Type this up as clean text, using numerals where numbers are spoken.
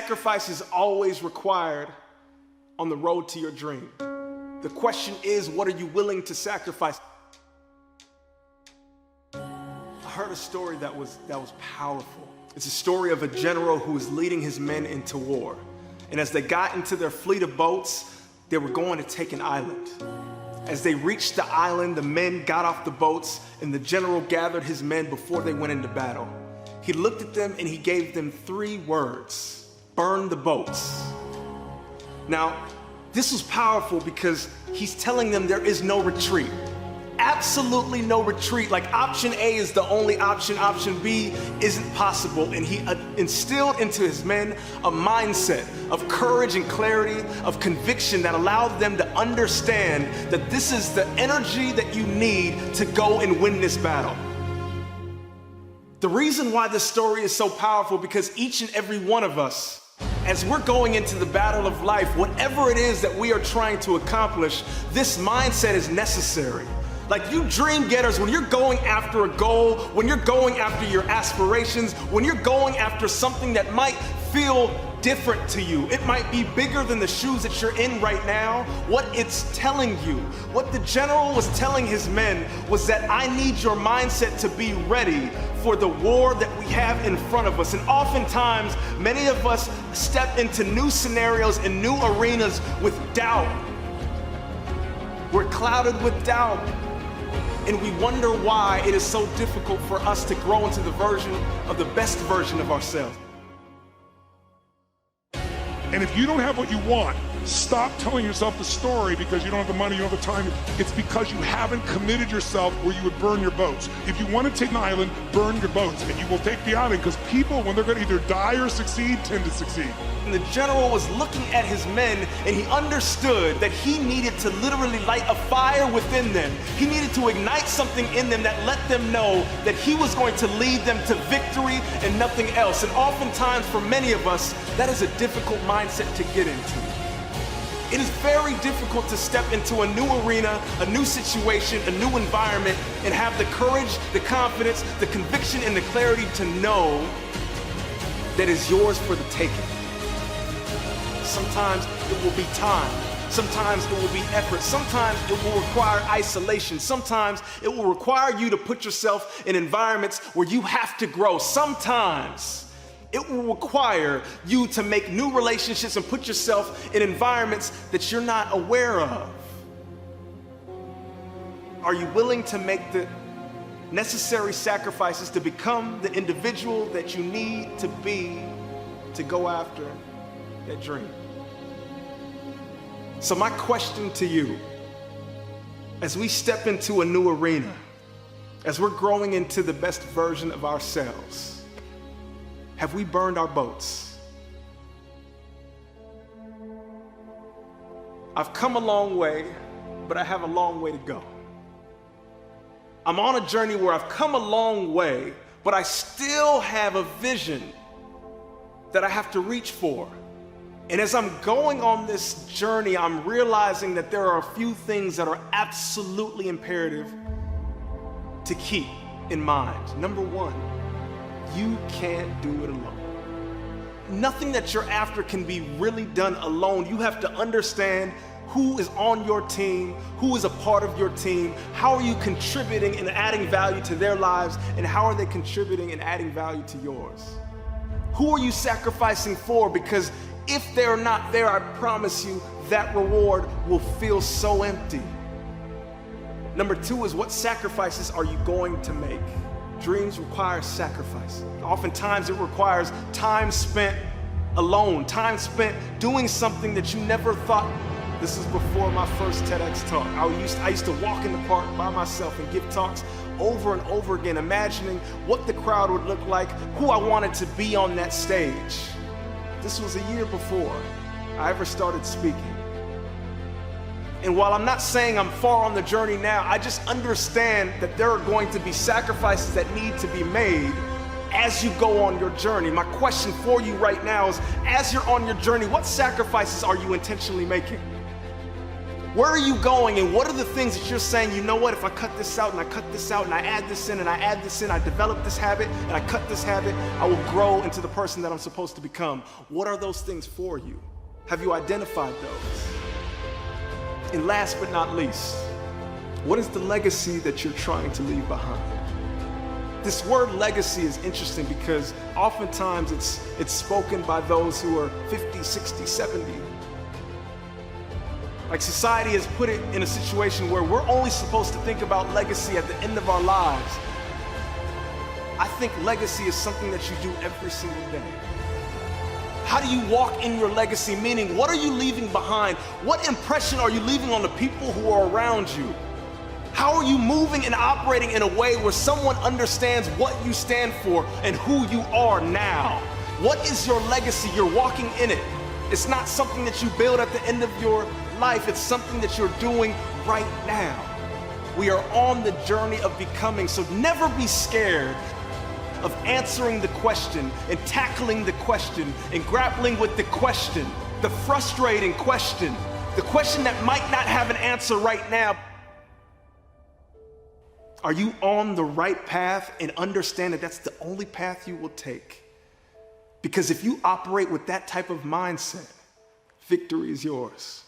Sacrifice is always required on the road to your dream. The question is, what are you willing to sacrifice? I heard a story that was powerful. It's a story of a general who was leading his men into war. And as they got into their fleet of boats, they were going to take an island. As they reached the island, the men got off the boats and the general gathered his men before they went into battle. He looked at them and he gave them 3 words: burn the boats. Now, this was powerful because he's telling them there is no retreat. Absolutely no retreat. Like option A is the only option. Option B isn't possible. And he instilled into his men a mindset of courage and clarity, of conviction that allowed them to understand that this is the energy that you need to go and win this battle. The reason why this story is so powerful, because each and every one of us, as we're going into the battle of life, whatever it is that we are trying to accomplish, this mindset is necessary. Like you dream getters, when you're going after a goal, when you're going after your aspirations, when you're going after something that might feel different to you, it might be bigger than the shoes that you're in right now, what it's telling you, what the general was telling his men was that I need your mindset to be ready for the war that we have in front of us. And oftentimes, many of us step into new scenarios and new arenas with doubt. We're clouded with doubt. And we wonder why it is so difficult for us to grow into the best version of ourselves. And if you don't have what you want, stop telling yourself the story because you don't have the money, you don't have the time. It's because you haven't committed yourself where you would burn your boats. If you want to take an island, burn your boats, and you will take the island, because people, when they're going to either die or succeed, tend to succeed. And the general was looking at his men, and he understood that he needed to literally light a fire within them. He needed to ignite something in them that let them know that he was going to lead them to victory and nothing else. And oftentimes, for many of us, that is a difficult mindset to get into. It is very difficult to step into a new arena, a new situation, a new environment, and have the courage, the confidence, the conviction, and the clarity to know that is yours for the taking. Sometimes it will be time. Sometimes it will be effort. Sometimes it will require isolation. Sometimes it will require you to put yourself in environments where you have to grow. Sometimes it will require you to make new relationships and put yourself in environments that you're not aware of. Are you willing to make the necessary sacrifices to become the individual that you need to be to go after that dream? So my question to you, as we step into a new arena, as we're growing into the best version of ourselves, have we burned our boats? I've come a long way, but I have a long way to go. I'm on a journey where I've come a long way, but I still have a vision that I have to reach for. And as I'm going on this journey, I'm realizing that there are a few things that are absolutely imperative to keep in mind. Number one, you can't do it alone. Nothing that you're after can be really done alone. You have to understand who is on your team, who is a part of your team, how are you contributing and adding value to their lives, and how are they contributing and adding value to yours? Who are you sacrificing for? Because if they're not there, I promise you that reward will feel so empty. Number two is, what sacrifices are you going to make? Dreams require sacrifice. Oftentimes it requires time spent alone, time spent doing something that you never thought. This is before my first TEDx talk. I used to walk in the park by myself and give talks over and over again, imagining what the crowd would look like, who I wanted to be on that stage. This was a year before I ever started speaking. And while I'm not saying I'm far on the journey now, I just understand that there are going to be sacrifices that need to be made as you go on your journey. My question for you right now is, as you're on your journey, what sacrifices are you intentionally making? Where are you going, and what are the things that you're saying, you know what, if I cut this out and I cut this out and I add this in and I add this in, I develop this habit and I cut this habit, I will grow into the person that I'm supposed to become. What are those things for you? Have you identified those? And last but not least, what is the legacy that you're trying to leave behind? This word legacy is interesting because oftentimes it's spoken by those who are 50, 60, 70. Like society has put it in a situation where we're only supposed to think about legacy at the end of our lives. I think legacy is something that you do every single day. How do you walk in your legacy? Meaning, what are you leaving behind? What impression are you leaving on the people who are around you? How are you moving and operating in a way where someone understands what you stand for and who you are now? What is your legacy? You're walking in it. It's not something that you build at the end of your life. It's something that you're doing right now. We are on the journey of becoming, so never be scared of answering the question and tackling the question and grappling with the question, the frustrating question, the question that might not have an answer right now. Are you on the right path, and understand that that's the only path you will take? Because if you operate with that type of mindset, victory is yours.